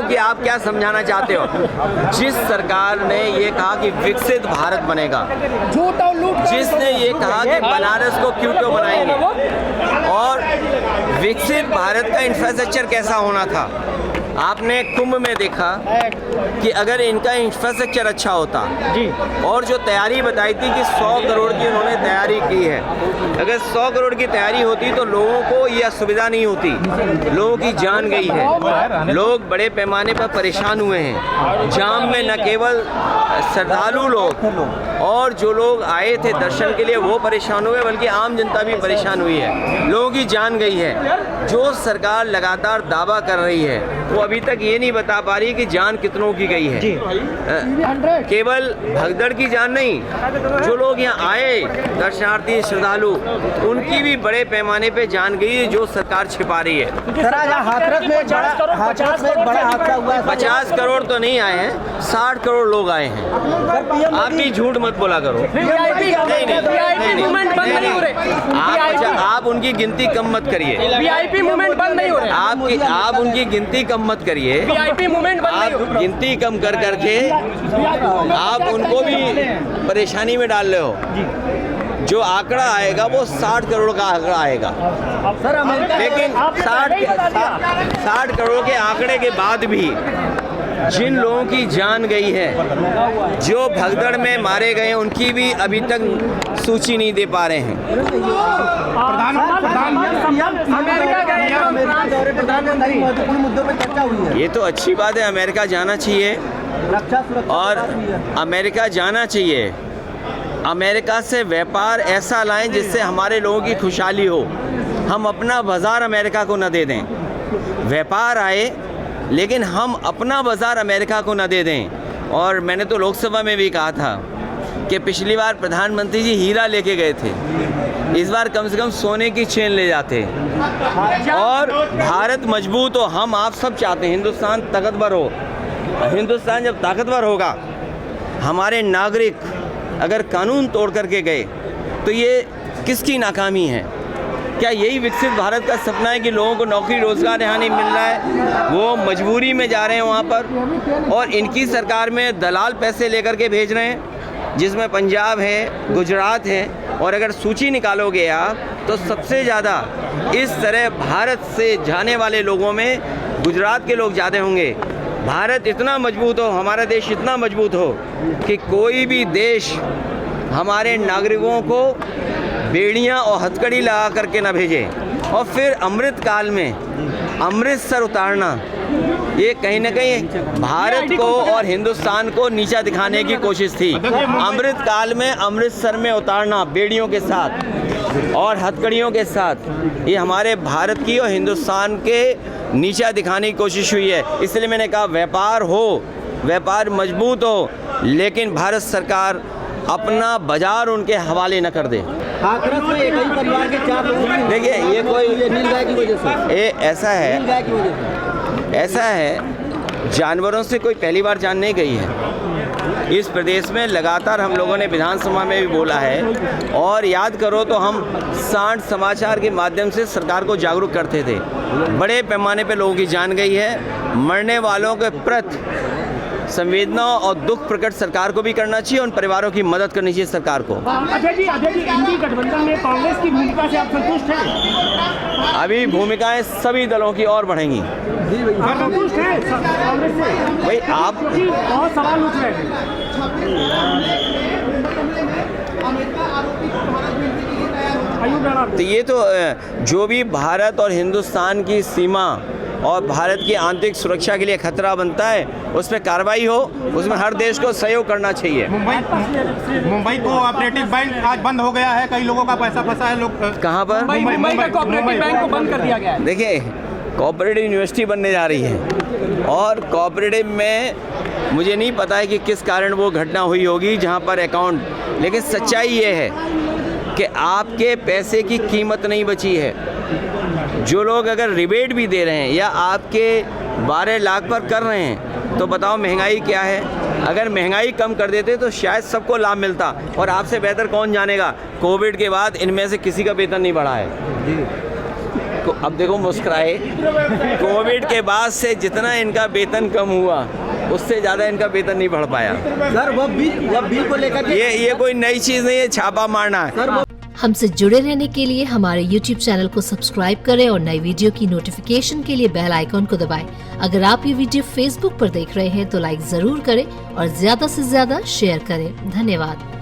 कि आप क्या समझाना चाहते हो? जिस सरकार ने ये कहा कि विकसित भारत बनेगा, जिसने ये कहा कि बनारस को क्यों बनाएंगे, और विकसित भारत का इंफ्रास्ट्रक्चर कैसा होना था, आपने कुंभ में देखा कि अगर इनका इंफ्रास्ट्रक्चर अच्छा होता जी, और जो तैयारी बताई थी कि 100 करोड़ की उन्होंने तैयारी की है, अगर 100 करोड़ की तैयारी होती तो लोगों को यह सुविधा नहीं होती। लोगों की जान गई है, लोग बड़े पैमाने पर परेशान हुए हैं। जाम में न केवल श्रद्धालु लोग और जो लोग आए थे दर्शन के लिए वो परेशान हुए, बल्कि आम जनता भी परेशान हुई है। लोगों की जान गई है। जो सरकार लगातार दावा कर रही है वो अभी तक ये नहीं बता पा रही कि जान कितनों की गई है। केवल भगदड़ की जान नहीं, जो लोग यहाँ आए दर्शनार्थी श्रद्धालु, उनकी भी बड़े पैमाने पे जान गई है, जो सरकार छिपा रही है। हाथरस में एक बड़ा हादसा हुआ है। 50 करोड़ तो नहीं आए हैं, 60 करोड़ लोग आए हैं। आप भी झूठ मत बोला करो। आप उनकी गिनती कम मत करिए। वीआईपी मूवमेंट बंद नहीं हो रहा है। आप उनकी गिनती कम मत करिए। वीआईपी मूवमेंट बंद नहीं हो रहा है। गिनती कम कर करके आप उनको भी परेशानी में डाल रहे हो। जो आंकड़ा आएगा वो 60 करोड़ का आंकड़ा आएगा, लेकिन 60 करोड़ के आंकड़े के बाद भी जिन लोगों की जान गई है, जो भगदड़ में मारे गए, उनकी भी अभी तक सूची नहीं दे पा रहे हैं। महत्वपूर्ण मुद्दों पर चर्चा हुई है। ये तो अच्छी बात है, अमेरिका जाना चाहिए और अमेरिका जाना चाहिए। अमेरिका से व्यापार ऐसा लाएं जिससे हमारे लोगों की खुशहाली हो। हम अपना बाजार अमेरिका को न दे दें। व्यापार आए लेकिन हम अपना बाजार अमेरिका को न दे दें। और मैंने तो लोकसभा में भी कहा था कि पिछली बार प्रधानमंत्री जी हीरा लेके गए थे, इस बार कम से कम सोने की चेन ले जाते और भारत मजबूत हो। हम आप सब चाहते हैं हिंदुस्तान ताकतवर हो। हिंदुस्तान जब ताकतवर होगा, हमारे नागरिक अगर कानून तोड़ करके गए तो ये किसकी नाकामी है? क्या यही विकसित भारत का सपना है कि लोगों को नौकरी रोजगार यहाँ नहीं मिल रहा है, वो मजबूरी में जा रहे हैं वहाँ पर, और इनकी सरकार में दलाल पैसे लेकर के भेज रहे हैं, जिसमें पंजाब है, गुजरात है। और अगर सूची निकालोगे आप तो सबसे ज़्यादा इस तरह भारत से जाने वाले लोगों में गुजरात के लोग ज़्यादा होंगे। भारत इतना मजबूत हो, हमारा देश इतना मजबूत हो कि कोई भी देश हमारे नागरिकों को बेड़ियां और हथकड़ी लगा करके ना भेजे। और फिर अमृत काल में अमृतसर उतारना, ये कहीं ना कहीं भारत को और हिंदुस्तान को नीचा दिखाने की कोशिश थी। अमृत काल में अमृतसर में उतारना बेड़ियों के साथ और हथकड़ियों के साथ, ये हमारे भारत की और हिंदुस्तान के नीचा दिखाने की कोशिश हुई है। इसलिए मैंने कहा व्यापार हो, व्यापार मजबूत हो, लेकिन भारत सरकार अपना बाजार उनके हवाले न कर दे। हाथरस में एक ही परिवार के 4 लोगों की, देखिए ये कोई नीलगाय की वजह से, ये ऐसा है, नीलगाय की वजह से ऐसा है, जानवरों से कोई पहली बार जान नहीं गई है। इस प्रदेश में लगातार हम लोगों ने विधानसभा में भी बोला है, और याद करो तो हम सांड समाचार के माध्यम से सरकार को जागरूक करते थे। बड़े पैमाने पे लोगों की जान गई है। मरने वालों के प्रति संवेदना और दुख प्रकट सरकार को भी करना चाहिए, उन परिवारों की मदद करनी चाहिए सरकार को। अजय जी, इंडी गठबंधन में कांग्रेस की भूमिका से आप संतुष्ट हैं? अभी भूमिकाएं सभी दलों की और बढ़ेंगी। संतुष्ट हैं कांग्रेस से? भाई आप बहुत सवाल उठ रहे हैं। तो ये तो जो भी भारत और हिंदुस्तान की सीमा और भारत की आंतरिक सुरक्षा के लिए खतरा बनता है, उस पर कार्रवाई हो, उसमें हर देश को सहयोग करना चाहिए। मुंबई कोऑपरेटिव बैंक आज बंद हो गया है, कई लोगों का पैसा फंसा है। लोग कहाँ पर? मुंबई का कोऑपरेटिव बैंक को बंद कर दिया गया है। देखिए, कोऑपरेटिव यूनिवर्सिटी बनने जा रही है, और कोऑपरेटिव में मुझे नहीं पता है कि किस कारण वो घटना हुई होगी जहाँ पर अकाउंट, लेकिन सच्चाई ये है कि आपके पैसे की कीमत नहीं बची है। जो लोग अगर रिबेट भी दे रहे हैं या आपके 12 लाख पर कर रहे हैं, तो बताओ महंगाई क्या है। अगर महंगाई कम कर देते तो शायद सबको लाभ मिलता, और आपसे बेहतर कौन जानेगा, कोविड के बाद इनमें से किसी का वेतन नहीं बढ़ा है। अब देखो मुस्कुराए। कोविड के बाद से जितना इनका वेतन कम हुआ उससे ज़्यादा इनका वेतन नहीं बढ़ पाया। सर वो बिल को लेकर ये कोई नई चीज़ नहीं है, छापा मारना है। हमसे जुड़े रहने के लिए हमारे YouTube चैनल को सब्सक्राइब करें और नई वीडियो की नोटिफिकेशन के लिए बेल आइकॉन को दबाएं। अगर आप ये वीडियो Facebook पर देख रहे हैं तो लाइक जरूर करें और ज्यादा से ज्यादा शेयर करें। धन्यवाद।